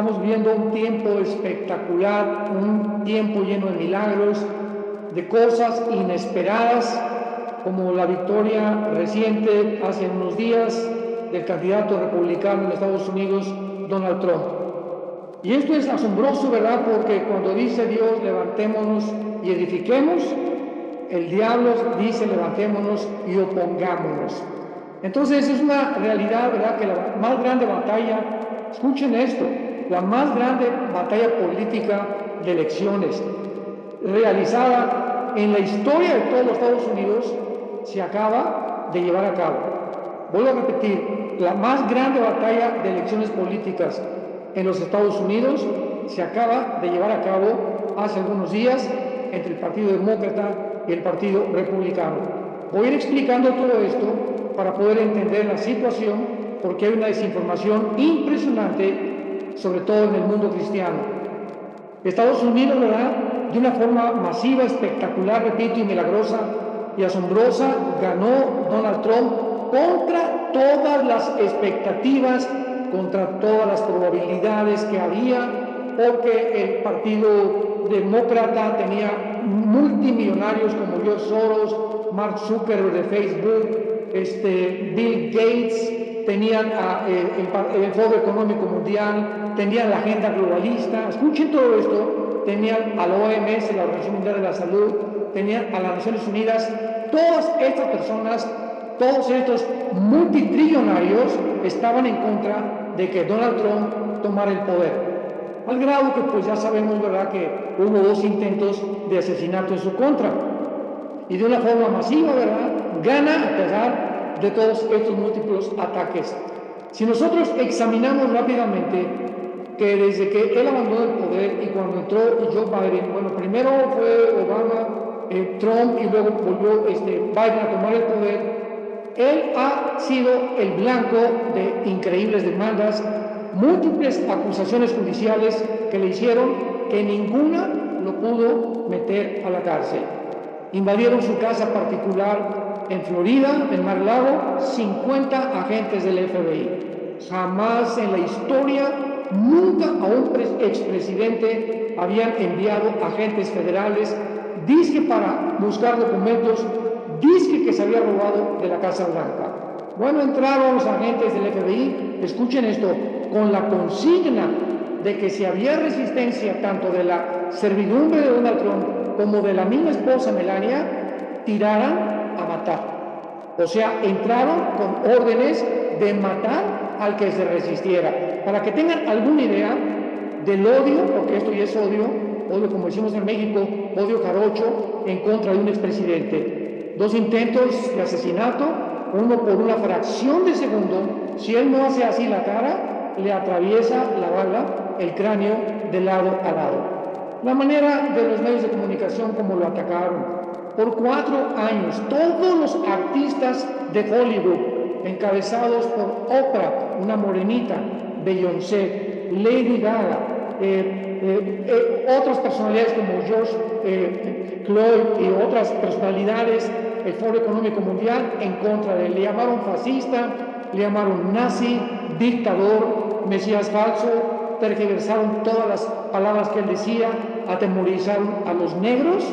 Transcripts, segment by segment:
Estamos viviendo un tiempo espectacular, un tiempo lleno de milagros, de cosas inesperadas, como la victoria reciente hace unos días del candidato republicano en Estados Unidos, Donald Trump. Y esto es asombroso, ¿verdad? Porque cuando dice Dios, levantémonos y edifiquemos, el diablo dice, levantémonos y opongámonos. Entonces es una realidad, ¿verdad? Que la más grande batalla, escuchen esto, la más grande batalla política de elecciones realizada en la historia de todos los Estados Unidos se acaba de llevar a cabo. Vuelvo a repetir, la más grande batalla de elecciones políticas en los Estados Unidos se acaba de llevar a cabo hace algunos días entre el Partido Demócrata y el Partido Republicano. Voy a ir explicando todo esto para poder entender la situación, porque hay una desinformación impresionante, sobre todo en el mundo cristiano. Estados Unidos, ¿verdad?, de una forma masiva, espectacular, repito, y milagrosa y asombrosa, ganó Donald Trump contra todas las expectativas, contra todas las probabilidades que había, porque el Partido Demócrata tenía multimillonarios como George Soros, Mark Zuckerberg de Facebook, Bill Gates, tenían el Foro Económico Mundial, tenían la agenda globalista. Escuchen todo esto, tenían a la OMS, la Organización Mundial de la Salud, tenían a las Naciones Unidas. Todas estas personas, todos estos multitrillonarios estaban en contra de que Donald Trump tomara el poder. Al grado que pues ya sabemos, ¿verdad?, que hubo 2 intentos de asesinato en su contra. Y de una forma masiva, ¿verdad?, gana a pesar de todos estos múltiples ataques. Si nosotros examinamos rápidamente que desde que él abandonó el poder y cuando entró Joe Biden, bueno, primero fue Obama, Trump y luego volvió Biden a tomar el poder, él ha sido el blanco de increíbles demandas, múltiples acusaciones judiciales que le hicieron, que ninguna lo pudo meter a la cárcel. Invadieron su casa particular en Florida, en Mar-a-Lago, 50 agentes del FBI. Jamás en la historia, nunca a un expresidente habían enviado agentes federales, dizque para buscar documentos, dizque que se había robado de la Casa Blanca. Bueno, entraron los agentes del FBI, escuchen esto, con la consigna de que si había resistencia tanto de la servidumbre de Donald Trump como de la misma esposa Melania, tiraran a matar. O sea, entraron con órdenes de matar al que se resistiera. Para que tengan alguna idea del odio, porque esto ya es odio como decimos en México, odio jarocho en contra de un expresidente. 2 intentos de asesinato, uno por una fracción de segundo. Si él no hace así la cara, le atraviesa la bala el cráneo de lado a lado. La manera de los medios de comunicación como lo atacaron. Por 4 años, todos los artistas de Hollywood, encabezados por Oprah, una morenita, Beyoncé, Lady Gaga, otras personalidades como George Floyd y otras personalidades, el Foro Económico Mundial, en contra de él. Le llamaron fascista, le llamaron nazi, dictador, mesías falso, tergiversaron todas las palabras que él decía, atemorizaron a los negros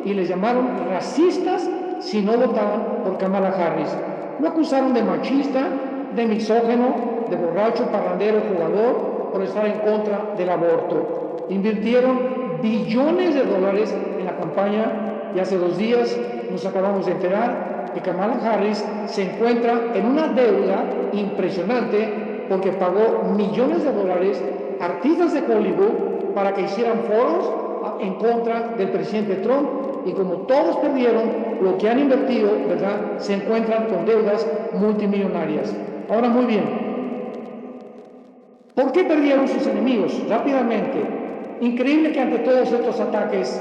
y les llamaron racistas si no votaban por Kamala Harris. Lo acusaron de machista, de misógino, de borracho, parrandero, jugador, por estar en contra del aborto. Invirtieron billones de dólares en la campaña y hace 2 días nos acabamos de enterar que Kamala Harris se encuentra en una deuda impresionante porque pagó millones de dólares a artistas de Hollywood para que hicieran foros en contra del presidente Trump, y como todos perdieron lo que han invertido, ¿verdad?, se encuentran con deudas multimillonarias. Ahora, muy bien, ¿por qué perdieron sus enemigos? Rápidamente, increíble que ante todos estos ataques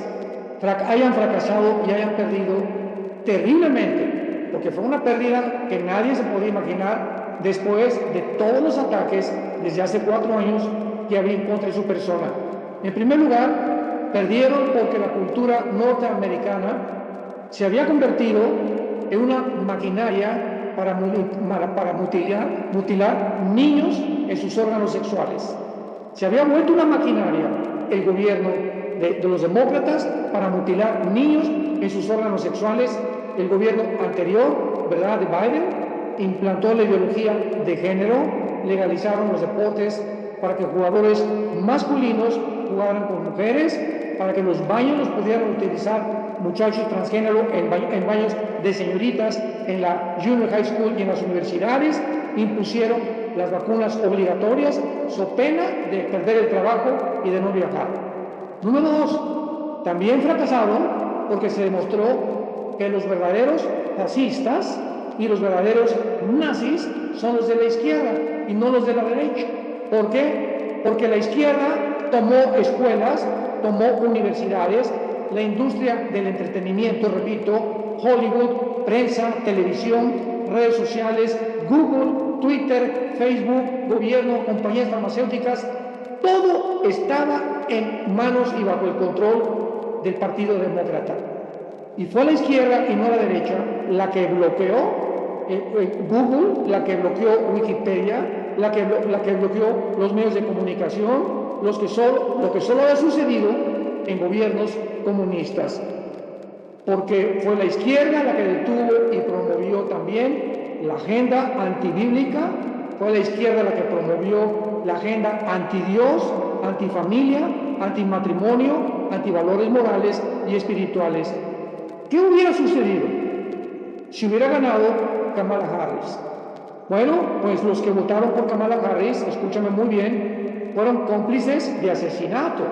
hayan fracasado y hayan perdido terriblemente, porque fue una pérdida que nadie se podía imaginar después de todos los ataques desde hace 4 años que había en contra de su persona. En primer lugar, perdieron porque la cultura norteamericana se había convertido en una maquinaria para mutilar niños en sus órganos sexuales. Se había vuelto una maquinaria el gobierno de los demócratas para mutilar niños en sus órganos sexuales. El gobierno anterior, ¿verdad?, de Biden, implantó la ideología de género, legalizaron los deportes para que jugadores masculinos jugaran con mujeres, para que los baños los pudieran utilizar muchachos transgénero en baños de señoritas en la junior high school y en las universidades. Impusieron las vacunas obligatorias, so pena de perder el trabajo y de no viajar. Número 2, también fracasaron porque se demostró que los verdaderos fascistas y los verdaderos nazis son los de la izquierda y no los de la derecha. ¿Por qué? Porque la izquierda tomó escuelas, tomó universidades, la industria del entretenimiento, repito, Hollywood, prensa, televisión, redes sociales, Google, Twitter, Facebook, gobierno, compañías farmacéuticas, todo estaba en manos y bajo el control del Partido Demócrata. Y fue la izquierda y no la derecha la que bloqueó Google, la que bloqueó Wikipedia, la que bloqueó los medios de comunicación, lo que solo ha sucedido en gobiernos comunistas. Porque fue la izquierda la que detuvo y promovió también la agenda antibíblica, fue la izquierda la que promovió la agenda antidios, antifamilia, antimatrimonio, antivalores morales y espirituales. ¿Qué hubiera sucedido si hubiera ganado Kamala Harris? Bueno, pues los que votaron por Kamala Harris, escúchame muy bien, fueron cómplices de asesinato.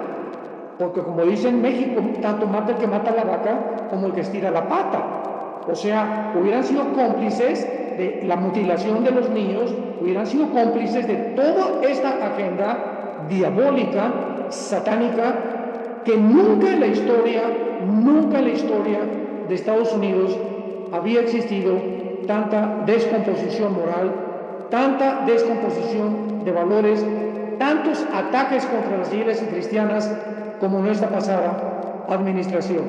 Porque como dicen en México, tanto mata el que mata la vaca como el que estira la pata. O sea, hubieran sido cómplices de la mutilación de los niños, hubieran sido cómplices de toda esta agenda diabólica, satánica, que nunca en la historia de Estados Unidos había existido tanta descomposición moral, tanta descomposición de valores, tantos ataques contra las iglesias cristianas como en esta pasada administración.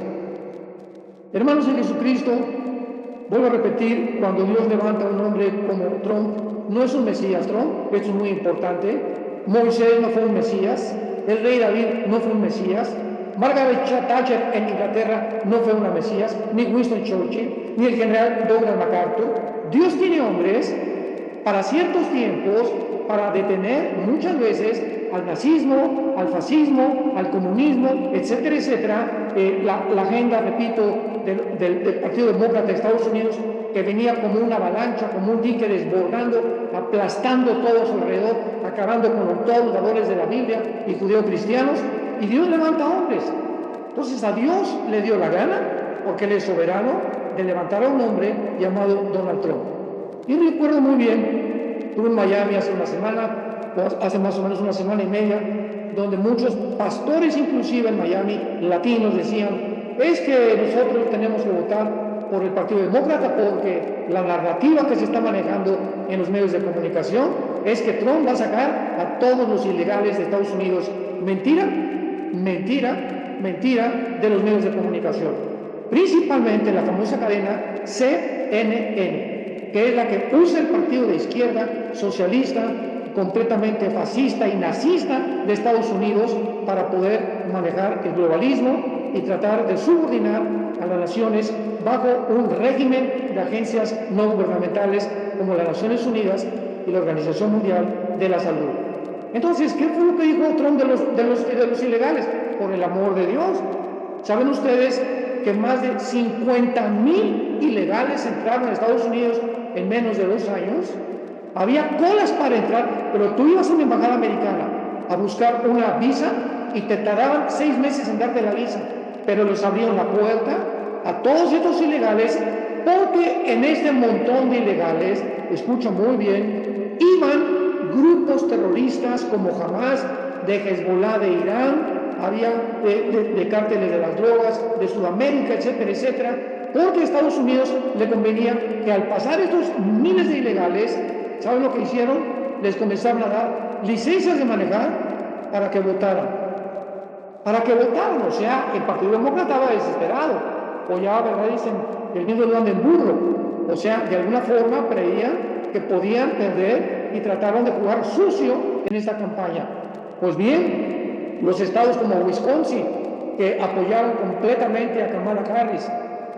Hermanos en Jesucristo, vuelvo a repetir, cuando Dios levanta a un hombre como Trump, no es un Mesías Trump, esto es muy importante. Moisés no fue un Mesías, el rey David no fue un Mesías, Margaret Thatcher en Inglaterra no fue una Mesías, ni Winston Churchill, ni el general Douglas MacArthur. Dios tiene hombres para ciertos tiempos para detener muchas veces al nazismo, al fascismo, al comunismo, etcétera, etcétera. La agenda, repito, del Partido Demócrata de Estados Unidos, que venía como una avalancha, como un dique desbordando, aplastando todo a su alrededor, acabando con todos los valores de la Biblia y judeocristianos, y Dios levanta hombres. Entonces a Dios le dio la gana, porque Él es soberano, de levantar a un hombre llamado Donald Trump. Y recuerdo muy bien, estuve en Miami hace más o menos una semana y media, donde muchos pastores, inclusive en Miami, latinos, decían: es que nosotros tenemos que votar por el Partido Demócrata porque la narrativa que se está manejando en los medios de comunicación es que Trump va a sacar a todos los ilegales de Estados Unidos. Mentira, mentira, mentira de los medios de comunicación. Principalmente la famosa cadena CNN, que es la que usa el partido de izquierda, socialista, completamente fascista y nazista de Estados Unidos para poder manejar el globalismo y tratar de subordinar a las naciones bajo un régimen de agencias no gubernamentales como las Naciones Unidas y la Organización Mundial de la Salud. Entonces, ¿qué fue lo que dijo Trump de los ilegales? Por el amor de Dios. ¿Saben ustedes que más de 50,000 ilegales entraron a Estados Unidos en menos de 2 años? Había colas para entrar, pero tú ibas a una embajada americana a buscar una visa y te tardaban 6 meses en darte la visa, pero les abrieron la puerta a todos estos ilegales, porque en este montón de ilegales, escucha muy bien, iban grupos terroristas como Hamas, de Hezbollah de Irán, había de cárteles de las drogas, de Sudamérica, etcétera, etcétera, porque a Estados Unidos le convenía que al pasar estos miles de ilegales, ¿saben lo que hicieron? Les comenzaron a dar licencias de manejar para que votaran. O sea, el Partido Demócrata estaba desesperado. O ya, ¿verdad? Dicen, el mismo lo anda en burro. O sea, de alguna forma creían que podían perder y trataron de jugar sucio en esta campaña. Pues bien, los estados como Wisconsin, que apoyaron completamente a Kamala Harris,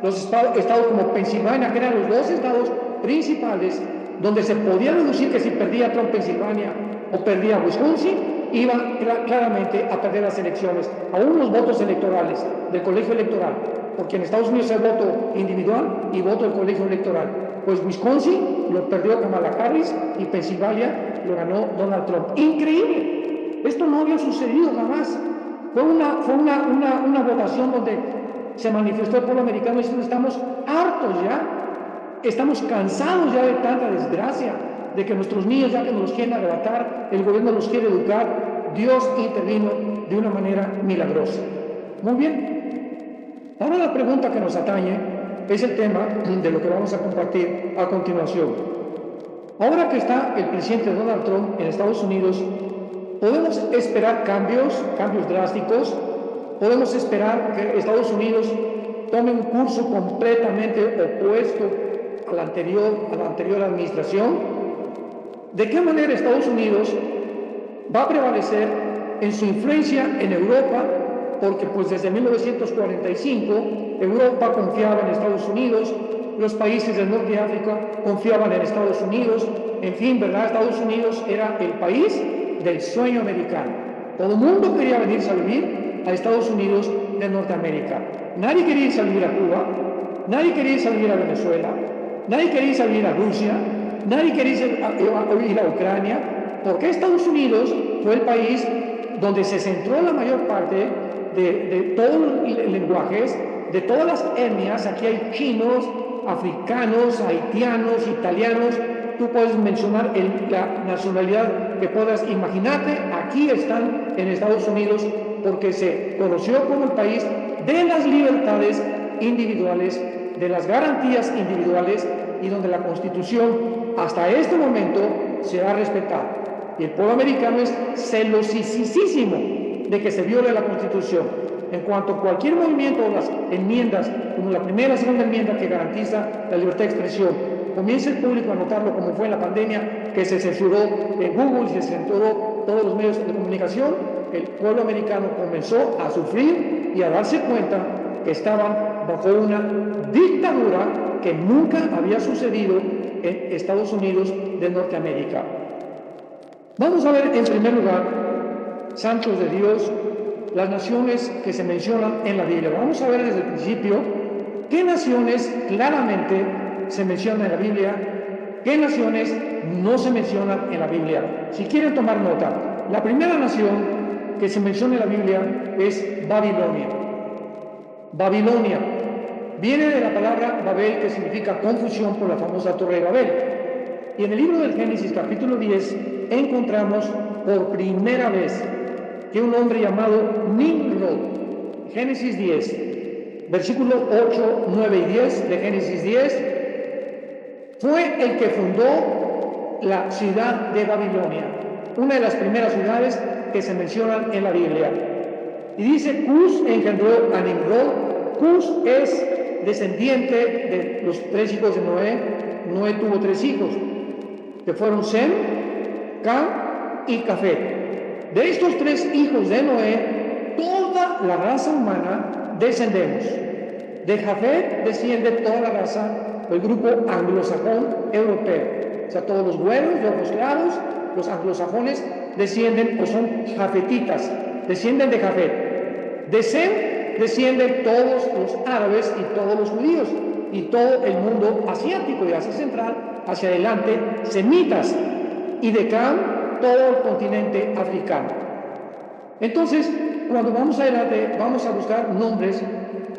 los estados como Pensilvania, que eran los dos estados principales, donde se podía deducir que si perdía Trump Pensilvania o perdía Wisconsin, iban claramente a perder las elecciones, aún los votos electorales del colegio electoral, porque en Estados Unidos hay voto individual y voto del colegio electoral. Pues Wisconsin lo perdió Kamala Harris y Pensilvania lo ganó Donald Trump. ¡Increíble! Esto no había sucedido jamás. Fue una votación donde se manifestó el pueblo americano diciendo: estamos hartos ya, estamos cansados ya de tanta desgracia, de que nuestros niños ya que nos los quieren arrebatar, el gobierno los quiere educar. Dios intervino de una manera milagrosa. Muy bien. Ahora la pregunta que nos atañe es el tema de lo que vamos a compartir a continuación. Ahora que está el presidente Donald Trump en Estados Unidos, ¿podemos esperar cambios drásticos? ¿Podemos esperar que Estados Unidos tome un curso completamente opuesto a la anterior administración? ¿De qué manera Estados Unidos va a prevalecer en su influencia en Europa? Porque pues desde 1945 Europa confiaba en Estados Unidos, los países del norte de África confiaban en Estados Unidos, en fin, ¿verdad? Estados Unidos era el país del sueño americano. Todo el mundo quería venirse a vivir a Estados Unidos de Norteamérica. Nadie quería irse a vivir a Cuba, nadie quería irse a vivir a Venezuela, nadie quería irse a vivir a Rusia, nadie quería irse a vivir a Ucrania, porque Estados Unidos fue el país donde se centró la mayor parte de todos los lenguajes, de todas las etnias. Aquí hay chinos, africanos, haitianos, italianos. Tú puedes mencionar la nacionalidad que puedas imaginarte. Aquí están en Estados Unidos porque se conoció como el país de las libertades individuales, de las garantías individuales, y donde la Constitución hasta este momento se ha respetado. Y el pueblo americano es celosísimo de que se viole la Constitución. En cuanto a cualquier movimiento o las enmiendas, como la primera y segunda enmienda que garantiza la libertad de expresión, comienza el público a notarlo, como fue en la pandemia, que se censuró en Google, se censuró todos los medios de comunicación, el pueblo americano comenzó a sufrir y a darse cuenta que estaban bajo una dictadura que nunca había sucedido en Estados Unidos de Norteamérica. Vamos a ver en primer lugar, santos de Dios, las naciones que se mencionan en la Biblia. Vamos a ver desde el principio qué naciones claramente se mencionan en la Biblia, qué naciones no se mencionan en la Biblia. Si quieren tomar nota, la primera nación que se menciona en la Biblia es Babilonia. Babilonia viene de la palabra Babel, que significa confusión, por la famosa Torre de Babel. Y en el libro del Génesis, capítulo 10, encontramos por primera vez que un hombre llamado Nimrod, Génesis 10, versículo 8, 9 y 10 de Génesis 10, fue el que fundó la ciudad de Babilonia, una de las primeras ciudades que se mencionan en la Biblia. Y dice: Cus engendró a Nimrod. Cus es descendiente de los 3 hijos de Noé. Noé tuvo 3 hijos, que fueron Sem, Cam y Jafet. De estos 3 hijos de Noé, toda la raza humana descendemos. De Jafet desciende toda la raza, el grupo anglosajón europeo. O sea, todos los güeros de ojos claros, los anglosajones, descienden o son jafetitas, descienden de Jafet. De Sem descienden todos los árabes y todos los judíos y todo el mundo asiático y Asia Central, hacia adelante, semitas. Y de Cam, todo el continente africano. Entonces, cuando vamos adelante, vamos a buscar nombres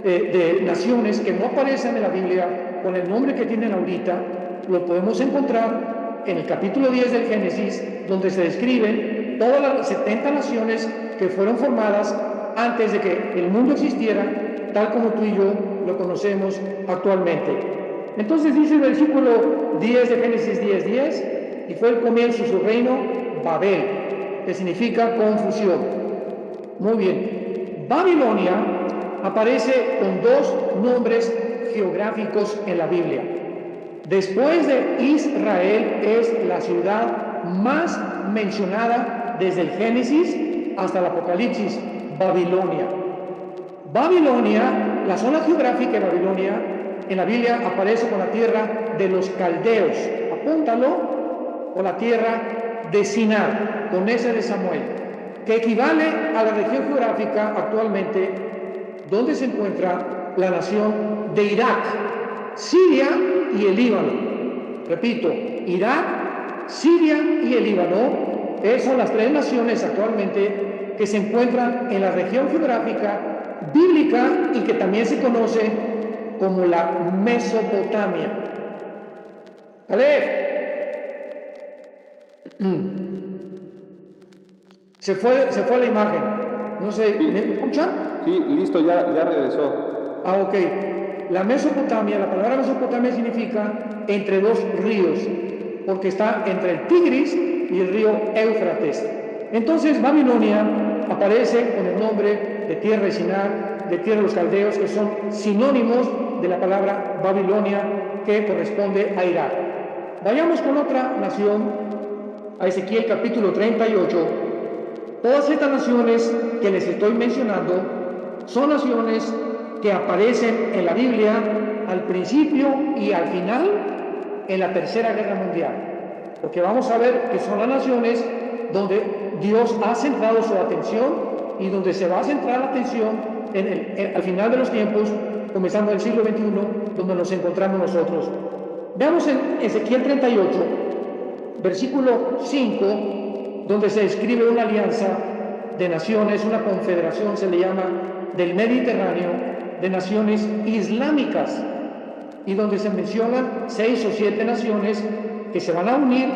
de naciones que no aparecen en la Biblia con el nombre que tienen ahorita. Lo podemos encontrar en el capítulo 10 del Génesis, donde se describen todas las 70 naciones que fueron formadas antes de que el mundo existiera, tal como tú y yo lo conocemos actualmente. Entonces dice el versículo 10 de Génesis 10:10, y fue el comienzo de su reino Babel, que significa confusión. Muy bien, Babilonia aparece con 2 nombres geográficos en la Biblia. Después de Israel, es la ciudad más mencionada desde el Génesis hasta el Apocalipsis, Babilonia. Babilonia, la zona geográfica de Babilonia, en la Biblia aparece con la tierra de los caldeos, apúntalo, o la tierra de Sinar, con ese de Samuel, que equivale a la región geográfica actualmente donde se encuentra la nación de Irak, Siria y el Líbano. Repito, Irak, Siria y el Líbano son las tres naciones actualmente que se encuentran en la región geográfica bíblica y que también se conoce como la Mesopotamia. Caleb. Se fue la imagen. No sé, ¿me escuchan? Sí, listo, ya regresó. Ok. La Mesopotamia, la palabra Mesopotamia significa entre dos ríos, porque está entre el Tigris y el río Éufrates. Entonces Babilonia aparece con el nombre de tierra de Sinar, de tierra de los caldeos, que son sinónimos de la palabra Babilonia, que corresponde a Irak. Vayamos con otra nación, a Ezequiel capítulo 38. Todas estas naciones que les estoy mencionando son naciones que aparecen en la Biblia al principio y al final en la Tercera Guerra Mundial, porque vamos a ver que son las naciones donde Dios ha centrado su atención y donde se va a centrar la atención al final de los tiempos, comenzando el siglo XXI, donde nos encontramos nosotros. Veamos en Ezequiel 38, versículo 5, donde se describe una alianza de naciones, una confederación, se le llama, del Mediterráneo, de naciones islámicas, y donde se mencionan 6 o 7 naciones que se van a unir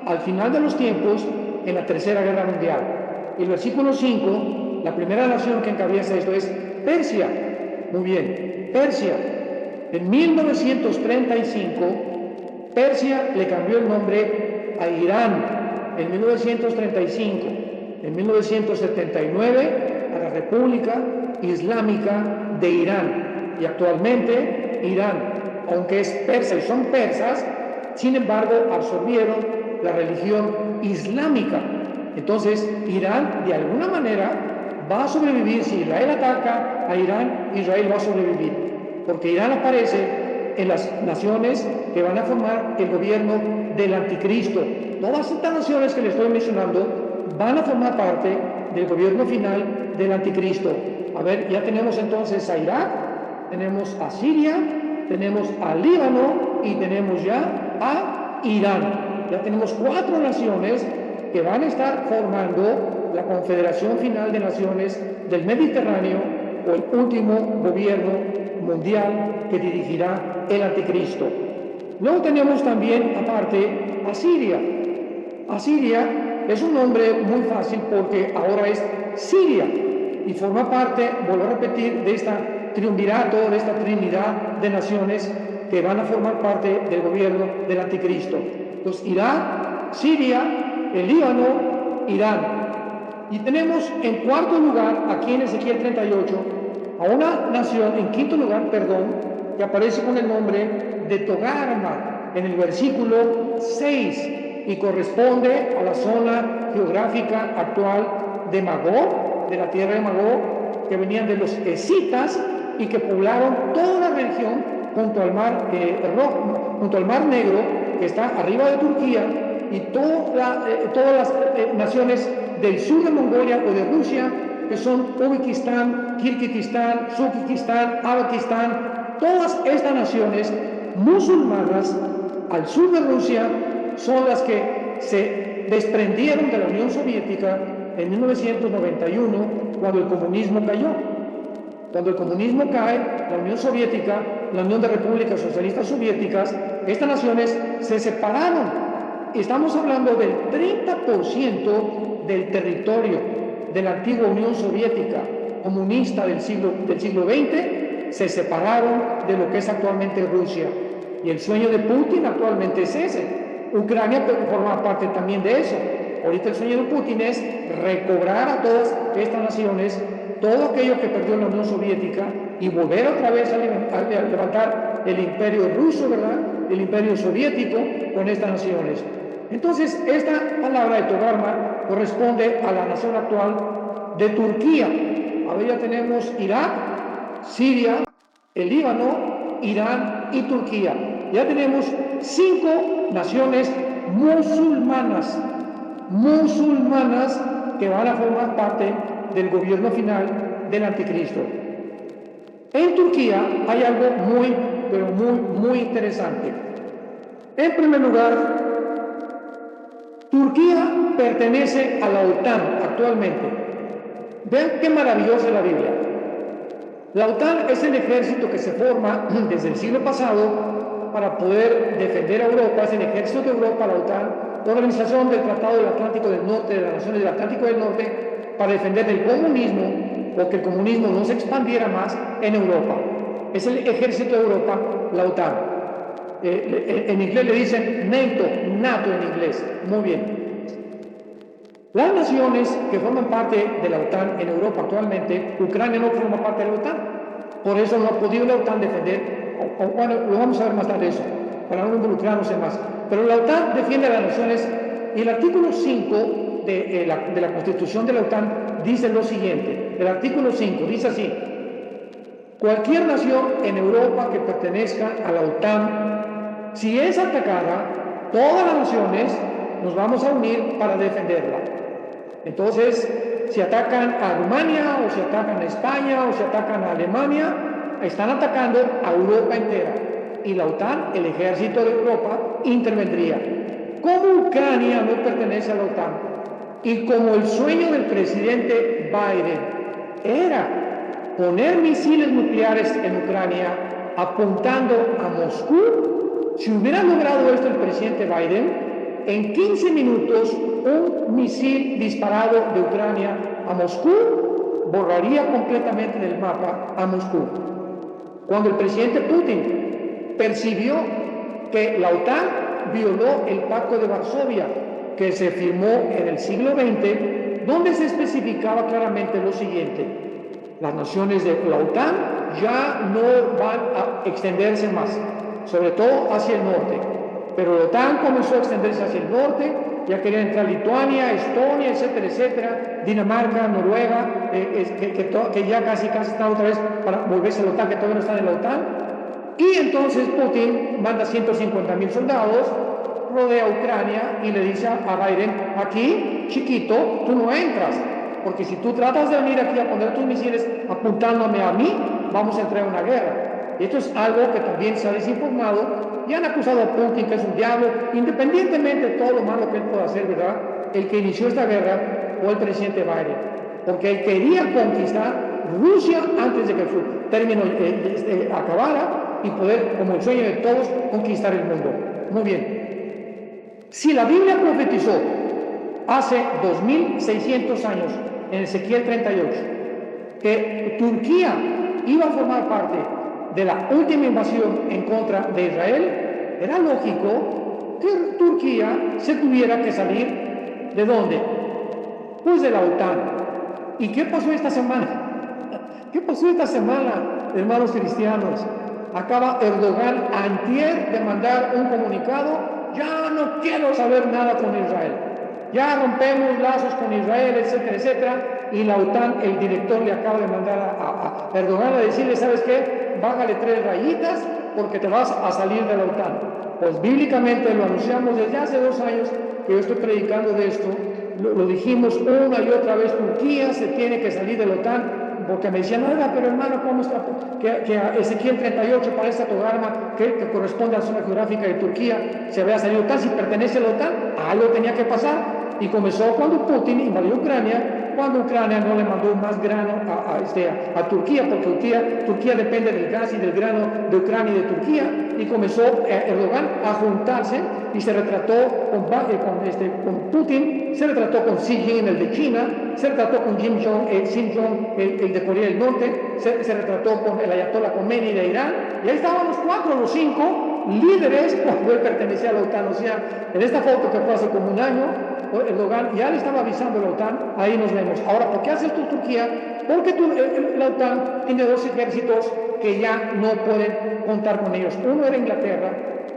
al final de los tiempos en la Tercera Guerra Mundial. El versículo 5, la primera nación que encabeza esto es Persia. Muy bien, Persia. En 1935, Persia le cambió el nombre a Irán. En 1935, en 1979, a la República Islámica de Irán. Y actualmente Irán, aunque es persa y son persas, sin embargo absorbieron la religión islámica. Entonces Irán de alguna manera va a sobrevivir. Si Israel ataca a Irán, Israel va a sobrevivir, porque Irán aparece en las naciones que van a formar el gobierno del anticristo. Todas estas naciones que les estoy mencionando van a formar parte del gobierno final del anticristo. A ver, ya tenemos entonces a Irak, tenemos a Siria, tenemos al Líbano y tenemos ya a Irán. Ya tenemos 4 naciones que van a estar formando la Confederación Final de Naciones del Mediterráneo, o el último gobierno mundial que dirigirá el anticristo. Luego tenemos también, aparte, a Siria. Asiria es un nombre muy fácil porque ahora es Siria y forma parte, vuelvo a repetir, de esta triunvirato, de esta trinidad de naciones que van a formar parte del gobierno del anticristo. Entonces, Irak, Siria, el Líbano, Irán. Y tenemos en cuarto lugar, aquí en Ezequiel 38, a una nación, en quinto lugar, que aparece con el nombre de Togarma en el versículo 6 y corresponde a la zona geográfica actual de Magog, de la tierra de Magog, que venían de los escitas y que poblaron toda la región junto al mar junto al mar Negro, que está arriba de Turquía, y todas las naciones del sur de Mongolia o de Rusia, que son Uzbekistán, Kirguistán, Uzbekistán, Abakistán. Todas estas naciones musulmanas al sur de Rusia son las que se desprendieron de la Unión Soviética en 1991, cuando el comunismo cayó. Cuando el comunismo cae, la Unión Soviética, la Unión de Repúblicas Socialistas Soviéticas, estas naciones se separaron. Estamos hablando del 30% del territorio de la antigua Unión Soviética comunista del siglo XX, se separaron de lo que es actualmente Rusia. Y el sueño de Putin actualmente es ese. Ucrania forma parte también de eso. Ahorita el sueño de Putin es recobrar a todas estas naciones todo aquello que perdió la Unión Soviética y volver otra vez a levantar el imperio ruso, ¿verdad? El imperio soviético con estas naciones. Entonces, esta palabra de Togarma corresponde a la nación actual de Turquía. A ver, ya tenemos Irak, Siria, el Líbano, Irán y Turquía. Ya tenemos 5 naciones musulmanas que van a formar parte del gobierno final del anticristo. En Turquía hay algo muy interesante. En primer lugar, Turquía pertenece a la OTAN actualmente. Vean qué maravillosa es la Biblia. La OTAN es el ejército que se forma desde el siglo pasado para poder defender a Europa. Es el ejército de Europa, la OTAN, la Organización del Tratado del Atlántico del Norte, de las Naciones del Atlántico del Norte, para defender el comunismo, o que el comunismo no se expandiera más en Europa. Es el ejército de Europa, la OTAN. En inglés le dicen NATO en inglés. Muy bien. Las naciones que forman parte de la OTAN en Europa actualmente, Ucrania no forma parte de la OTAN. Por eso no ha podido la OTAN defender, bueno, lo vamos a ver más tarde eso, para no involucrarnos en más. Pero la OTAN defiende a las naciones y el artículo 5 de la Constitución de la OTAN dice lo siguiente. El artículo 5 dice así: cualquier nación en Europa que pertenezca a la OTAN, si es atacada, todas las naciones nos vamos a unir para defenderla. Entonces, si atacan a Rumania, o si atacan a España, o si atacan a Alemania, están atacando a Europa entera. Y la OTAN, el ejército de Europa, intervendría. Como Ucrania no pertenece a la OTAN, y como el sueño del presidente Biden era poner misiles nucleares en Ucrania apuntando a Moscú, si hubiera logrado esto el presidente Biden, en 15 minutos un misil disparado de Ucrania a Moscú borraría completamente del mapa a Moscú. Cuando el presidente Putin percibió que la OTAN violó el Pacto de Varsovia, que se firmó en el siglo XX, donde se especificaba claramente lo siguiente: las naciones de la OTAN ya no van a extenderse más, sobre todo hacia el norte. Pero la OTAN comenzó a extenderse hacia el norte, ya querían entrar Lituania, Estonia, etcétera, Dinamarca, Noruega, que ya casi están otra vez para volverse a la OTAN, que todavía no están en la OTAN. Y entonces Putin manda 150,000 soldados, rodea a Ucrania y le dice a Biden: aquí, chiquito, tú no entras, porque si tú tratas de venir aquí a poner tus misiles apuntándome a mí, vamos a entrar en una guerra. Y esto es algo que también se ha desinformado y han acusado a Putin que es un diablo, independientemente de todo lo malo que él pueda hacer, ¿verdad? El que inició esta guerra fue el presidente Biden, porque él quería conquistar Rusia antes de que su término acabara y poder, como el sueño de todos, conquistar el mundo. Muy bien. Si la Biblia profetizó hace 2600 años, en Ezequiel 38, que Turquía iba a formar parte de la última invasión en contra de Israel, era lógico que Turquía se tuviera que salir ¿de dónde? Pues de la OTAN. ¿Y qué pasó esta semana? ¿Qué pasó esta semana, hermanos cristianos? Acaba Erdogan antier de mandar un comunicado: ya no quiero saber nada con Israel, ya rompemos lazos con Israel, etcétera, y la OTAN, el director le acaba de mandar a Erdogan a decirle: ¿sabes qué? Bájale 3 rayitas porque te vas a salir de la OTAN. Pues bíblicamente lo anunciamos desde hace 2 años que yo estoy predicando de esto, lo dijimos una y otra vez: Turquía se tiene que salir de la OTAN. Porque me decían: oiga, pero hermano, ¿cómo está? Que Ezequiel 38 parece a Togarma, que corresponde a la zona geográfica de Turquía, se había salido OTAN. Si pertenece a la OTAN, algo tenía que pasar. Y comenzó cuando Putin invadió Ucrania, cuando Ucrania no le mandó más grano a Turquía, porque Turquía depende del gas y del grano de Ucrania y de Turquía, y comenzó Erdogan a juntarse y se retrató con Putin, se retrató con Xi Jinping, el de China, se retrató con Kim Jong, el de Corea del Norte, se retrató con el Ayatollah Khomeini de Irán, y ahí estaban los 4 o los 5 líderes cuando él pertenecía a la OTAN. O sea, en esta foto que fue hace como un año, Erdogan ya le estaba avisando a la OTAN: ahí nos vemos. Ahora, ¿por qué hace esto Turquía? Porque la OTAN tiene 2 ejércitos que ya no pueden contar con ellos. Uno era Inglaterra,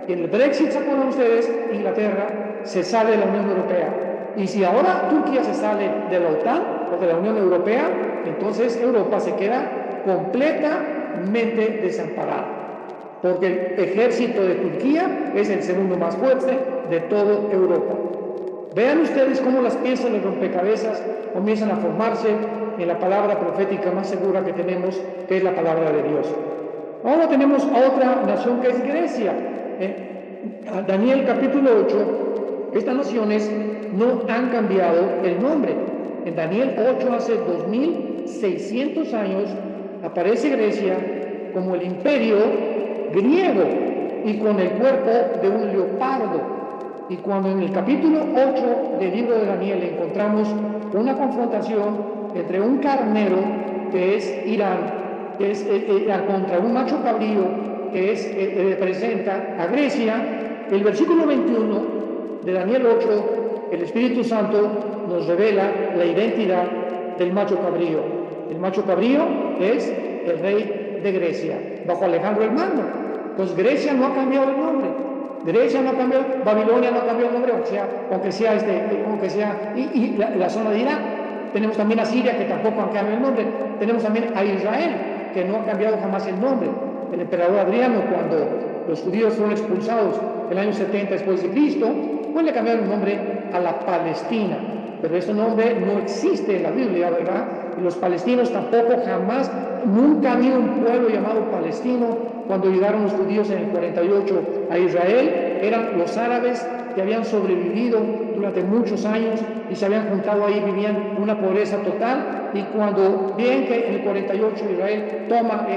y en el Brexit, ¿se acuerdan ustedes? Inglaterra se sale de la Unión Europea. Y si ahora Turquía se sale de la OTAN, o de la Unión Europea, entonces Europa se queda completamente desamparada, porque el ejército de Turquía es el segundo más fuerte de toda Europa. Vean ustedes cómo las piezas de rompecabezas comienzan a formarse en la palabra profética más segura que tenemos, que es la palabra de Dios. Ahora tenemos a otra nación que es Grecia. Daniel capítulo 8, estas naciones no han cambiado el nombre. En Daniel 8, hace 2600 años, aparece Grecia como el imperio griego y con el cuerpo de un leopardo. Y cuando en el capítulo 8 del libro de Daniel encontramos una confrontación entre un carnero, que es Irán, que es contra un macho cabrío, que representa a Grecia, el versículo 21 de Daniel 8, el Espíritu Santo nos revela la identidad del macho cabrío. El macho cabrío es el rey de Grecia, bajo Alejandro el Magno. Entonces Grecia no ha cambiado el nombre. Grecia no ha cambiado, Babilonia no ha cambiado el nombre, aunque sea la zona de Irak. Tenemos también a Siria, que tampoco ha cambiado el nombre. Tenemos también a Israel, que no ha cambiado jamás el nombre. El emperador Adriano, cuando los judíos fueron expulsados el año 70 después de Cristo, pues le cambiaron el nombre a la Palestina. Pero ese nombre no existe en la Biblia, ¿verdad? Y los palestinos tampoco jamás, nunca ha habido un pueblo llamado palestino. Cuando llegaron los judíos en el 48 a Israel, eran los árabes que habían sobrevivido durante muchos años y se habían juntado ahí, vivían una pobreza total. Y cuando ven que en el 48 Israel toma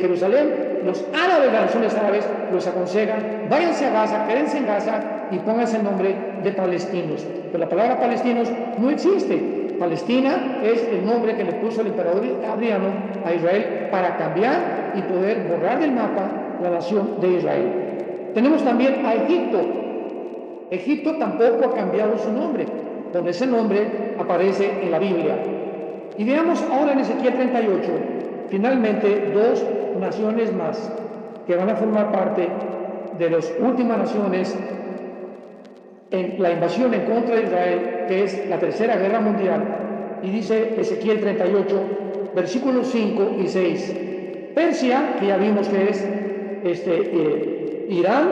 Jerusalén, los árabes, las naciones árabes, los aconsejan: váyanse a Gaza, quédense en Gaza y pónganse el nombre de palestinos. Pero la palabra palestinos no existe. Palestina es el nombre que le puso el emperador Adriano a Israel para cambiar y poder borrar del mapa la nación de Israel. Tenemos también a Egipto. Egipto tampoco ha cambiado su nombre, donde ese nombre aparece en la Biblia. Y veamos ahora en Ezequiel 38, finalmente dos naciones más que van a formar parte de las últimas naciones en la invasión en contra de Israel, que es la Tercera Guerra Mundial. Y dice Ezequiel 38, versículos 5 y 6. Persia, que ya vimos que es Irán,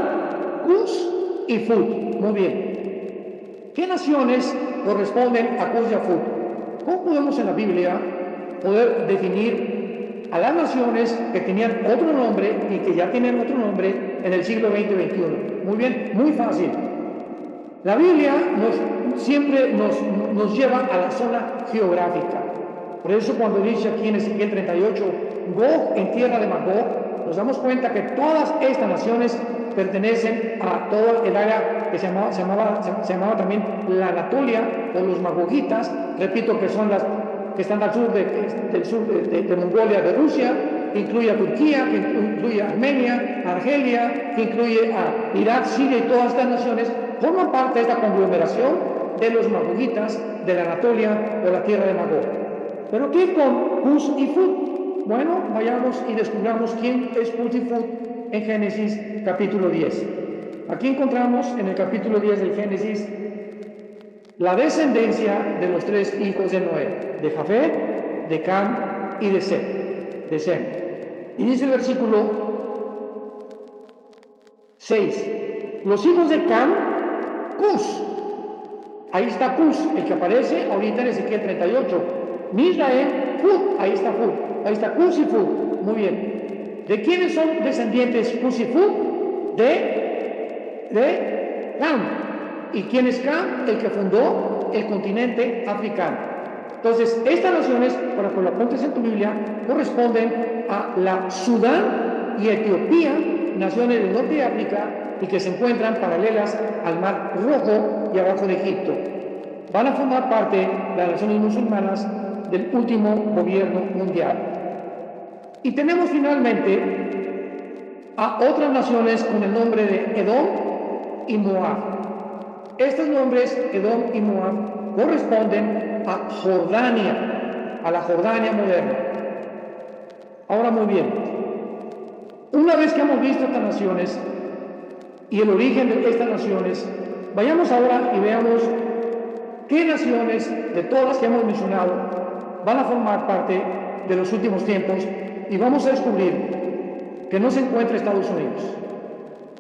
Cus y Fut. Muy bien. ¿Qué naciones corresponden a Cus y a Fut? ¿Cómo podemos en la Biblia poder definir a las naciones que tenían otro nombre y que ya tienen otro nombre en el siglo XX y XXI? Muy bien, muy fácil. La Biblia siempre nos lleva a la zona geográfica. Por eso cuando dice aquí en Ezequiel 38, Gog en tierra de Magog, nos damos cuenta que todas estas naciones pertenecen a todo el área que se llamaba también la Anatolia, o los magogitas. Repito que son las que están al sur de Mongolia, de Rusia, que incluye a Turquía, que incluye a Armenia, a Argelia, que incluye a Irak, Siria, y todas estas naciones forman parte de esta conglomeración de los magogitas de la Anatolia o la tierra de Magog. Pero ¿qué con Cus y Fut? Bueno, vayamos y descubramos quién es Cus y Fut en Génesis capítulo 10. Aquí encontramos en el capítulo 10 del Génesis la descendencia de los tres hijos de Noé, de Jafet, de Cam y de Sem. Y dice el versículo 6, los hijos de Cam, Cus. Ahí está Cus, el que aparece ahorita en Ezequiel 38. Misraim, Fut, ahí está Fut. Ahí está Cus y Fut. Muy bien. ¿De quiénes son descendientes Cus y Fut? De Cam. ¿Y quién es Cam? El que fundó el continente africano. Entonces, estas naciones, para que lo apuntes en tu Biblia, corresponden a la Sudán y Etiopía, naciones del norte de África, y que se encuentran paralelas al Mar Rojo y abajo de Egipto. Van a formar parte de las naciones musulmanas del último gobierno mundial. Y tenemos finalmente a otras naciones con el nombre de Edom y Moab. Estos nombres, Edom y Moab, corresponden a Jordania, a la Jordania moderna. Ahora muy bien, una vez que hemos visto estas naciones y el origen de estas naciones, vayamos ahora y veamos ¿Qué naciones de todas que hemos mencionado van a formar parte de los últimos tiempos? Y vamos a descubrir que no se encuentra Estados Unidos,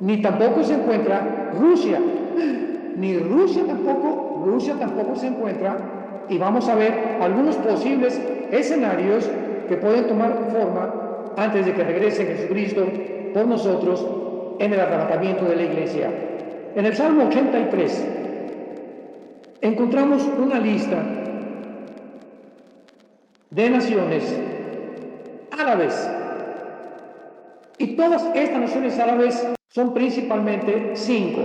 ni tampoco se encuentra Rusia, ni Rusia tampoco se encuentra, y vamos a ver algunos posibles escenarios que pueden tomar forma antes de que regrese Jesucristo por nosotros en el arrebatamiento de la iglesia. En el Salmo 83 encontramos una lista de naciones árabes, y todas estas naciones árabes son principalmente 5.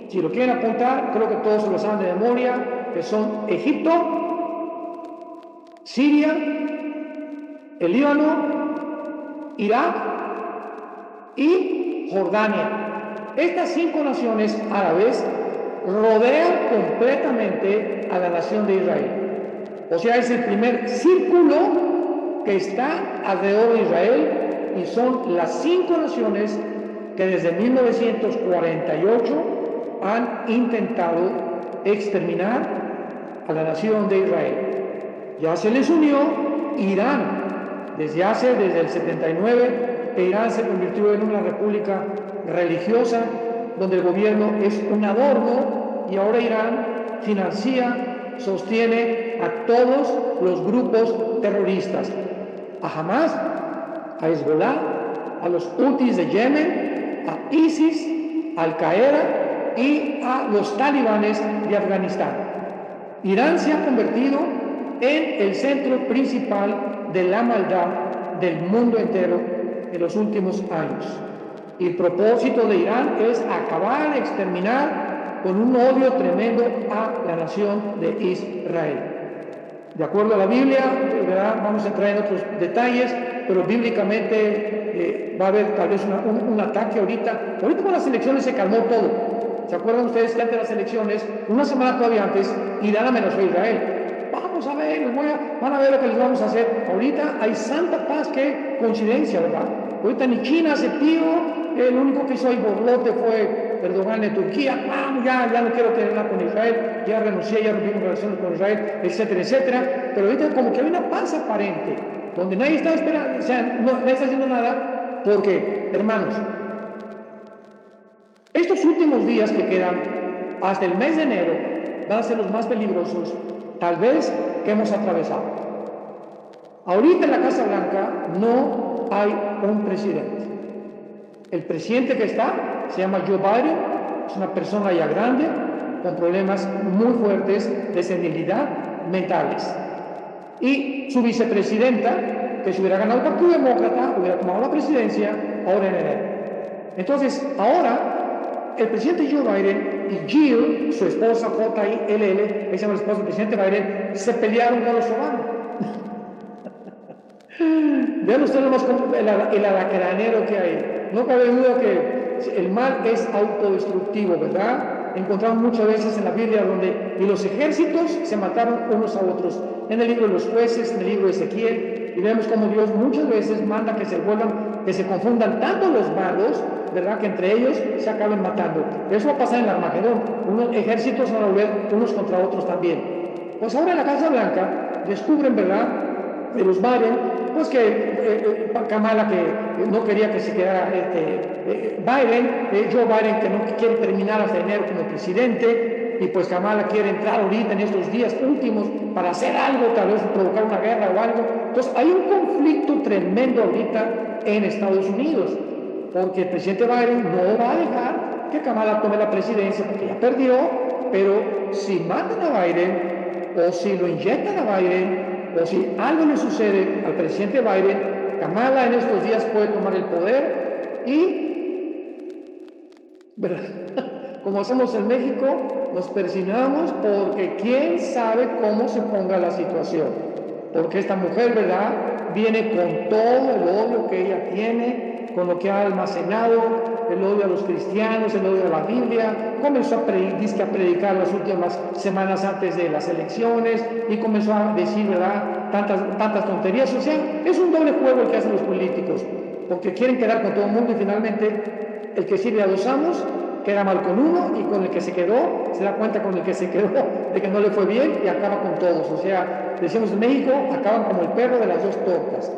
Si lo quieren apuntar, creo que todos se lo saben de memoria, que son Egipto, Siria, el Líbano, Irak y Jordania. Estas 5 naciones árabes rodean completamente a la nación de Israel. O sea, es el primer círculo que está alrededor de Israel, y son las 5 naciones que desde 1948 han intentado exterminar a la nación de Israel. Ya se les unió Irán. Desde el 79, Irán se convirtió en una república religiosa donde el gobierno es un adorno, y ahora Irán financia, sostiene a todos los grupos terroristas, a Hamas, a Hezbollah, a los Houthis de Yemen, a ISIS, a Al-Qaeda y a los talibanes de Afganistán. Irán se ha convertido en el centro principal de la maldad del mundo entero en los últimos años. Y el propósito de Irán es acabar, exterminar con un odio tremendo a la nación de Israel. De acuerdo a la Biblia, ¿verdad? Vamos a entrar en otros detalles, pero bíblicamente va a haber tal vez un ataque ahorita. Ahorita con las elecciones se calmó todo. ¿Se acuerdan ustedes que antes de las elecciones, una semana todavía antes, Irán amenazó a Israel? Vamos a ver, van a ver lo que les vamos a hacer. Ahorita hay santa paz, qué coincidencia, ¿verdad? Ahorita ni China aceptó, el único que hizo ahí borlote fue Erdogan de Turquía. Vamos, ya no quiero tener nada con Israel, ya renuncié, ya rompimos relaciones con Israel, etcétera, etcétera. Pero ahorita como que hay una paz aparente, donde nadie está esperando, o sea, nadie está haciendo nada, porque, hermanos, estos últimos días que quedan hasta el mes de enero van a ser los más peligrosos, tal vez, que hemos atravesado. Ahorita en la Casa Blanca no hay un presidente. El presidente que está se llama Joe Biden, es una persona ya grande, con problemas muy fuertes de senilidad mentales. Y su vicepresidenta, que si hubiera ganado el Partido Demócrata, hubiera tomado la presidencia ahora en enero. Entonces, ahora, el presidente Joe Biden y Jill, su esposa J-I-L-L, ella se llama la esposa del presidente Biden, se pelearon con los Obama. Vean ustedes nomás el alacranero que hay. No cabe duda que el mal es autodestructivo, ¿verdad? Encontramos muchas veces en la Biblia donde y los ejércitos se mataron unos a otros. En el libro de los jueces, en el libro de Ezequiel, y vemos cómo Dios muchas veces manda que se confundan tanto los malos, ¿verdad? Que entre ellos se acaben matando. Eso va a pasar en el Armagedón. Unos ejércitos van a volver unos contra otros también. Pues ahora en la Casa Blanca descubren, ¿verdad?, de los Biden, pues que Kamala, que no quería que se quedara Biden, Joe Biden, que no quiere terminar hasta enero como presidente, y pues Kamala quiere entrar ahorita en estos días últimos para hacer algo, tal vez provocar una guerra o algo. Entonces hay un conflicto tremendo ahorita en Estados Unidos, porque el presidente Biden no va a dejar que Kamala tome la presidencia porque ya perdió, pero si matan a Biden o si lo inyectan a Biden, o si algo le sucede al presidente Biden, Kamala en estos días puede tomar el poder y, ¿verdad?, como hacemos en México, nos persignamos porque quién sabe cómo se ponga la situación. Porque esta mujer, ¿verdad?, viene con todo el odio que ella tiene, con lo que ha almacenado, el odio a los cristianos, el odio a la Biblia. Comenzó a predicar las últimas semanas antes de las elecciones y comenzó a decir, ¿verdad?, tantas tonterías. O sea, es un doble juego el que hacen los políticos, porque quieren quedar con todo el mundo y finalmente el que sirve a los amos queda mal con uno y con el que se quedó, se da cuenta con el que se quedó de que no le fue bien y acaba con todos. O sea, decimos en México, acaban como el perro de las dos tortas.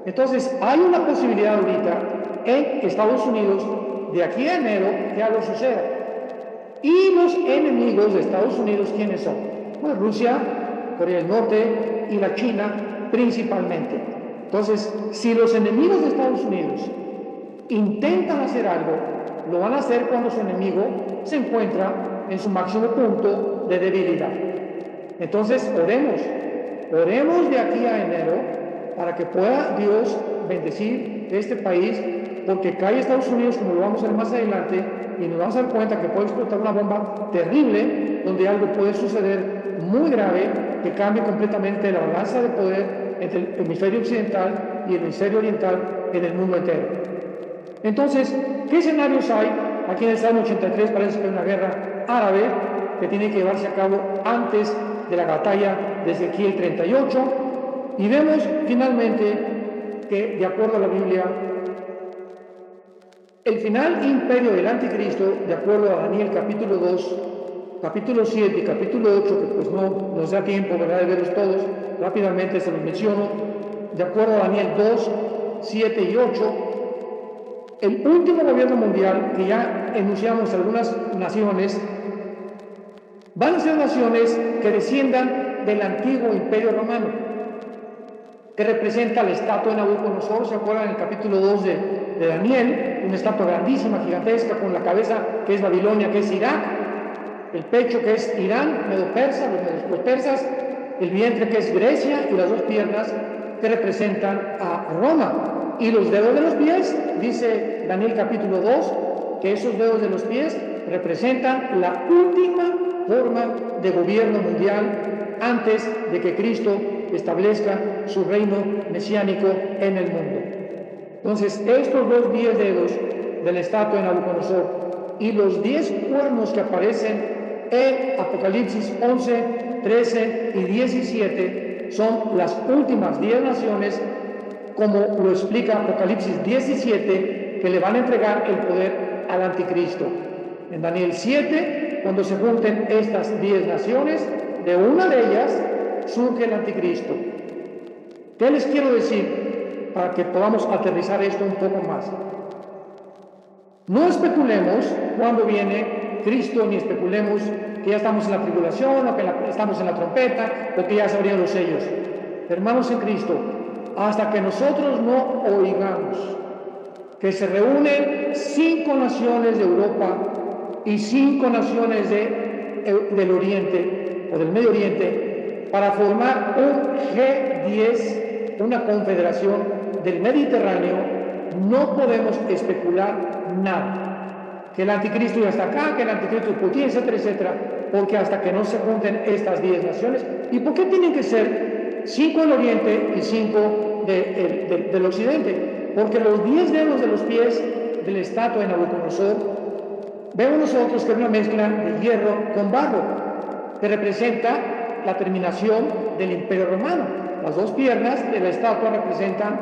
Entonces, hay una posibilidad ahorita en Estados Unidos, de aquí a enero, que algo suceda. Y los enemigos de Estados Unidos, ¿quiénes son? Pues Rusia, Corea del Norte y la China principalmente. Entonces, si los enemigos de Estados Unidos intentan hacer algo, lo van a hacer cuando su enemigo se encuentra en su máximo punto de debilidad. Entonces, oremos de aquí a enero para que pueda Dios bendecir este país, porque cae Estados Unidos, como lo vamos a ver más adelante, y nos vamos a dar cuenta que puede explotar una bomba terrible, donde algo puede suceder muy grave, que cambie completamente la balanza de poder entre el hemisferio occidental y el hemisferio oriental en el mundo entero. Entonces, ¿qué escenarios hay? Aquí en el Salmo 83 parece que hay una guerra árabe que tiene que llevarse a cabo antes de la batalla de Ezequiel 38, y vemos finalmente que, de acuerdo a la Biblia, el final imperio del anticristo, de acuerdo a Daniel capítulo 2, capítulo 7 y capítulo 8, que pues no nos da tiempo, ¿verdad?, de verlos todos, rápidamente se los menciono. De acuerdo a Daniel 2, 7 y 8, el último gobierno mundial, que ya enunciamos algunas naciones, van a ser naciones que desciendan del antiguo imperio romano, que representa la estatua de Nabucodonosor. ¿Se acuerdan en el capítulo 2 de Daniel? Una estatua grandísima, gigantesca, con la cabeza que es Babilonia, que es Irak, el pecho que es Irán, Medo-Persa, los persas, el vientre que es Grecia y las dos piernas que representan a Roma. Y los dedos de los pies, dice Daniel capítulo 2, que esos dedos de los pies representan la última forma de gobierno mundial antes de que Cristo establezca su reino mesiánico en el mundo. Entonces, estos 10 dedos de la estatua de Nabucodonosor y los 10 cuernos que aparecen en Apocalipsis 11, 13 y 17 son las últimas 10 naciones, como lo explica Apocalipsis 17, que le van a entregar el poder al anticristo. En Daniel 7, cuando se junten estas 10 naciones, de una de ellas surge el anticristo. ¿Qué les quiero decir para que podamos aterrizar esto un poco más? No especulemos cuándo viene Cristo, ni especulemos que ya estamos en la tribulación, o que estamos en la trompeta, o que ya se abrieron los sellos. Hermanos en Cristo, hasta que nosotros no oigamos que se reúnen 5 naciones de Europa y 5 naciones del Oriente o del Medio Oriente para formar un G10, una confederación del Mediterráneo, no podemos especular nada. Que el anticristo ya está acá, que el anticristo es Putin, etcétera, etcétera, porque hasta que no se junten estas 10 naciones. ¿Y por qué tienen que ser 5 del Oriente y 5 del Occidente? Porque los 10 dedos de los pies de la estatua de Nabucodonosor, vemos nosotros que es una mezcla de hierro con barro, que representa la terminación del Imperio Romano. Las 2 piernas de la estatua representan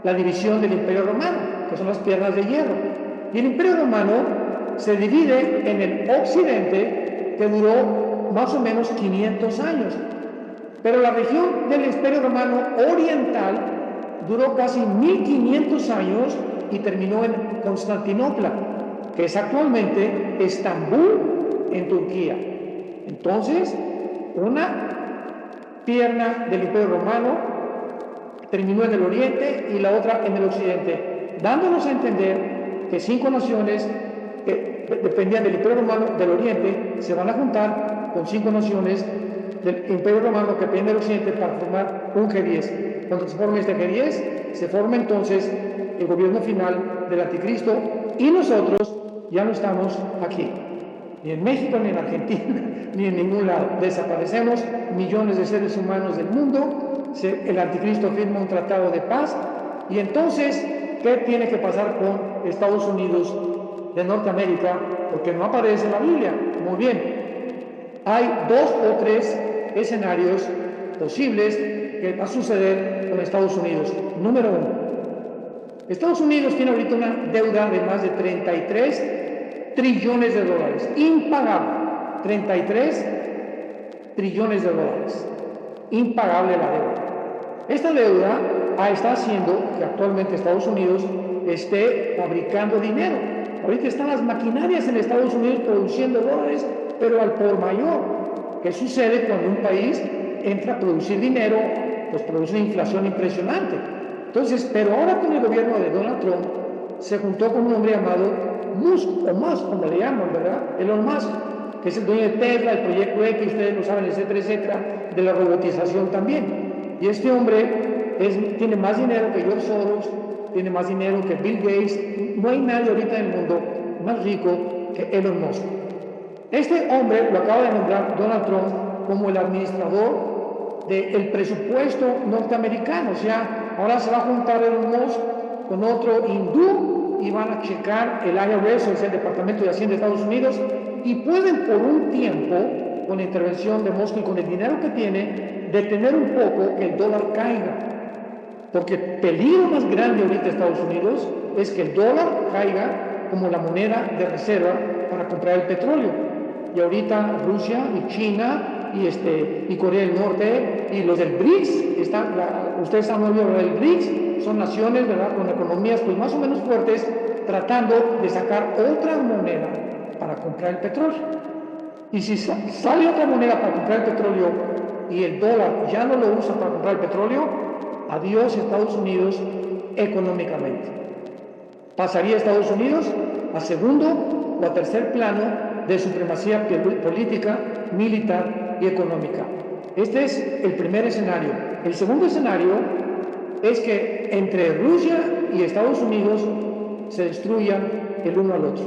la división del Imperio Romano, que son las piernas de hierro. Y el Imperio Romano se divide en el Occidente, que duró más o menos 500 años. Pero la región del Imperio Romano Oriental duró casi 1500 años y terminó en Constantinopla, que es actualmente Estambul, en Turquía. Entonces, una pierna del Imperio Romano terminó en el Oriente y la otra en el Occidente, dándonos a entender que 5 naciones que dependían del Imperio Romano del Oriente se van a juntar con 5 naciones del Imperio Romano que dependen del Occidente para formar un G10. Cuando se forme este G10, se forma entonces el gobierno final del anticristo, y nosotros ya no estamos aquí, ni en México, ni en Argentina, ni en ningún lado. Desaparecemos millones de seres humanos del mundo, el anticristo firma un tratado de paz, y entonces, ¿qué tiene que pasar con Estados Unidos de Norteamérica? Porque no aparece en la Biblia. Muy bien. Hay 2 o 3 escenarios posibles que va a suceder con Estados Unidos. Número 1. Estados Unidos tiene ahorita una deuda de más de $33 trillones de dólares, impagable, 33 trillones de dólares, impagable la deuda. Esta deuda está haciendo que actualmente Estados Unidos esté fabricando dinero. Ahorita están las maquinarias en Estados Unidos produciendo dólares, pero al por mayor. ¿Qué sucede cuando un país entra a producir dinero? Pues produce una inflación impresionante. Entonces, pero ahora con el gobierno de Donald Trump se juntó con un hombre llamado Musk, o Musk, como le llaman, ¿verdad? Elon Musk, que es el dueño de Tesla, el Proyecto X, ustedes lo saben, etcétera, etcétera, de la robotización también. Y este hombre tiene más dinero que George Soros, tiene más dinero que Bill Gates. No hay nadie ahorita en el mundo más rico que Elon Musk. Este hombre lo acaba de nombrar Donald Trump como el administrador del presupuesto norteamericano. O sea, ahora se va a juntar Elon Musk con otro hindú y van a checar el IRS, o sea, el Departamento de Hacienda de Estados Unidos, y pueden por un tiempo, con la intervención de Musk y con el dinero que tiene, detener un poco que el dólar caiga. Porque el peligro más grande ahorita de Estados Unidos es que el dólar caiga como la moneda de reserva para comprar el petróleo. Y ahorita Rusia y China y Corea del Norte y los del BRICS, ustedes han oído hablar del BRICS, son naciones, ¿verdad?, con economías pues más o menos fuertes, tratando de sacar otra moneda para comprar el petróleo. Y si sale otra moneda para comprar el petróleo y el dólar ya no lo usa para comprar el petróleo, adiós Estados Unidos económicamente. Pasaría Estados Unidos a segundo o a tercer plano de supremacía política, militar y económica. Este es el primer escenario. El segundo escenario es que entre Rusia y Estados Unidos se destruyan el uno al otro.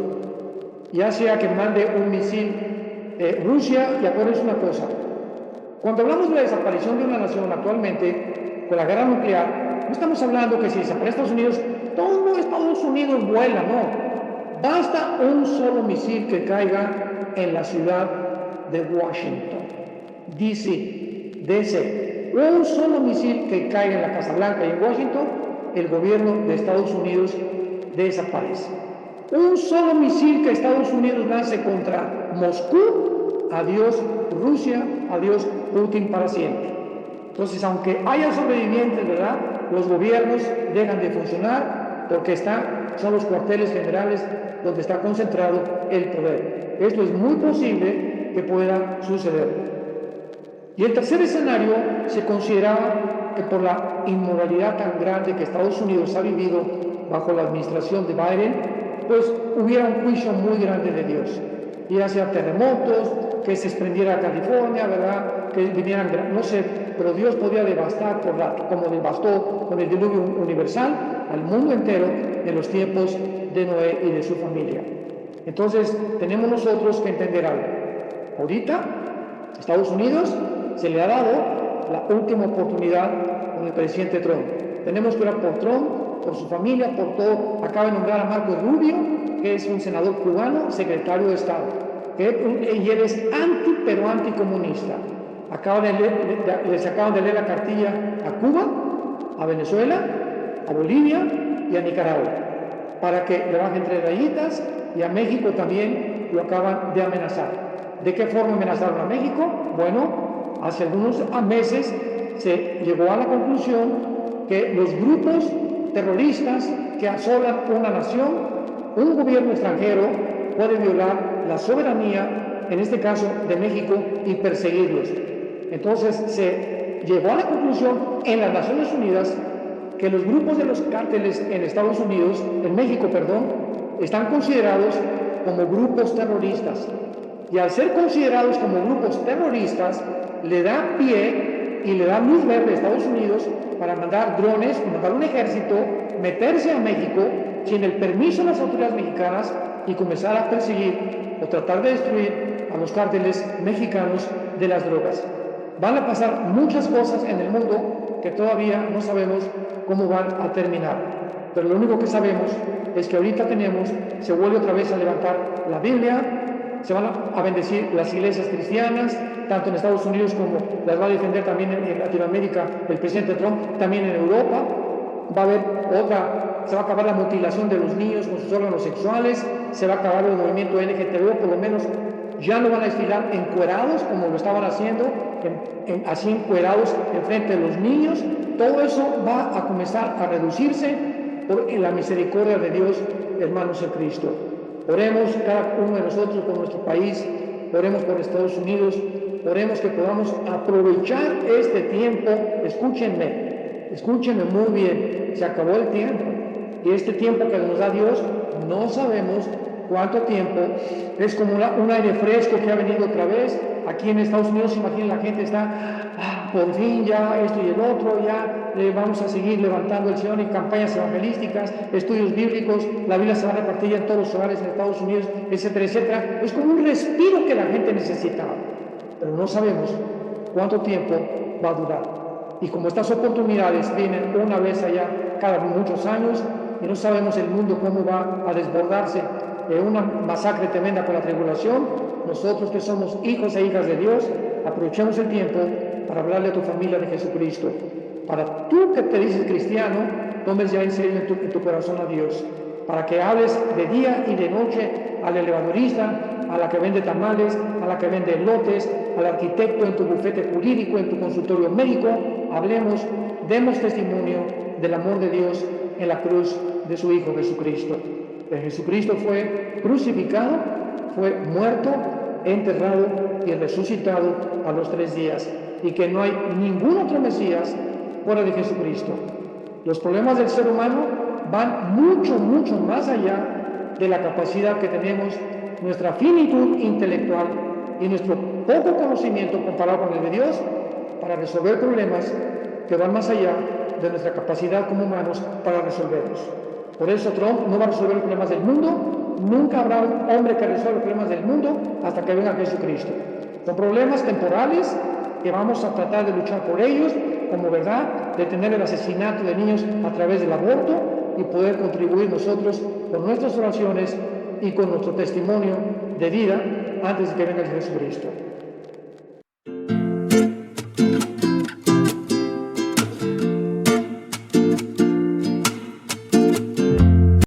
Ya sea que mande un misil Rusia, y acuérdense una cosa, cuando hablamos de la desaparición de una nación actualmente, con la guerra nuclear, no estamos hablando que si desaparece Estados Unidos, todo Estados Unidos vuela, no. Basta un solo misil que caiga en la ciudad de Washington, DC. Un solo misil que caiga en la Casa Blanca y en Washington, el gobierno de Estados Unidos desaparece. Un solo misil que Estados Unidos lance contra Moscú, adiós Rusia, adiós Putin para siempre. Entonces, aunque haya sobrevivientes, ¿verdad?, los gobiernos dejan de funcionar porque son los cuarteles generales donde está concentrado el poder. Esto es muy posible que pueda suceder. Y el tercer escenario se consideraba que por la inmoralidad tan grande que Estados Unidos ha vivido bajo la administración de Biden, pues hubiera un juicio muy grande de Dios. Ya sea terremotos, que se extendiera a California, ¿verdad?, que vinieran, no sé, pero Dios podía devastar como devastó con el diluvio universal al mundo entero en los tiempos de Noé y de su familia. Entonces, tenemos nosotros que entender algo. Ahorita, Estados Unidos se le ha dado la última oportunidad con el presidente Trump. Tenemos que orar por Trump, por su familia, por todo. Acaba de nombrar a Marco Rubio, que es un senador cubano, secretario de Estado, y él es pero anticomunista. Les acaban de leer la cartilla a Cuba, a Venezuela, a Bolivia y a Nicaragua, para que le bajen 3 rayitas, y a México también lo acaban de amenazar. ¿De qué forma amenazaron a México? Bueno, hace algunos meses se llegó a la conclusión que los grupos terroristas que asolan una nación, un gobierno extranjero puede violar la soberanía, en este caso de México, y perseguirlos. Entonces se llegó a la conclusión en las Naciones Unidas que los grupos de los cárteles en Estados Unidos, en México, perdón, están considerados como grupos terroristas. Y al ser considerados como grupos terroristas, le da pie y le da luz verde a Estados Unidos para mandar drones, mandar un ejército, meterse a México sin el permiso de las autoridades mexicanas y comenzar a perseguir o tratar de destruir a los cárteles mexicanos de las drogas. Van a pasar muchas cosas en el mundo que todavía no sabemos cómo van a terminar. Pero lo único que sabemos es que ahorita se vuelve otra vez a levantar la Biblia, se van a bendecir las iglesias cristianas, tanto en Estados Unidos como las va a defender también en Latinoamérica el presidente Trump, también en Europa. Va a haber otra se va a acabar la mutilación de los niños con sus órganos sexuales, se va a acabar el movimiento LGTB, por lo menos ya no van a desfilar encuerados como lo estaban haciendo, así encuerados enfrente de los niños. Todo eso va a comenzar a reducirse por la misericordia de Dios, hermanos en Cristo. Oremos cada uno de nosotros por nuestro país, oremos por Estados Unidos, oremos que podamos aprovechar este tiempo. Escúchenme muy bien, se acabó el tiempo. Y este tiempo que nos da Dios, no sabemos cuánto tiempo. Es como un aire fresco que ha venido otra vez. Aquí en Estados Unidos, imaginen, la gente está, por fin ya esto y el otro, ya vamos a seguir levantando el Señor, y campañas evangelísticas, estudios bíblicos, la Biblia se va a repartir en todos los hogares en Estados Unidos, etcétera, etcétera. Es como un respiro que la gente necesitaba, pero no sabemos cuánto tiempo va a durar. Y como estas oportunidades vienen una vez allá cada muchos años, y no sabemos el mundo cómo va a desbordarse una masacre tremenda por la tribulación, nosotros que somos hijos e hijas de Dios, aprovechemos el tiempo para hablarle a tu familia de Jesucristo. Para tú que te dices cristiano, tomes ya en serio en tu corazón a Dios, para que hables de día y de noche al elevadorista, a la que vende tamales, a la que vende elotes, al arquitecto en tu bufete jurídico, en tu consultorio médico. Hablemos, demos testimonio del amor de Dios en la cruz de su Hijo Jesucristo. Que Jesucristo fue crucificado, fue muerto, enterrado y resucitado a los 3 días, y que no hay ningún otro Mesías fuera de Jesucristo. Los problemas del ser humano van mucho más allá de la capacidad que tenemos, nuestra finitud intelectual y nuestro poco conocimiento comparado con el de Dios, para resolver problemas que van más allá de nuestra capacidad como humanos para resolverlos. Por eso Trump no va a resolver los problemas del mundo. Nunca habrá un hombre que resuelva los problemas del mundo hasta que venga Jesucristo. Son problemas temporales que vamos a tratar de luchar por ellos, como verdad, detener el asesinato de niños a través del aborto, y poder contribuir nosotros con nuestras oraciones y con nuestro testimonio de vida antes de que venga Jesucristo.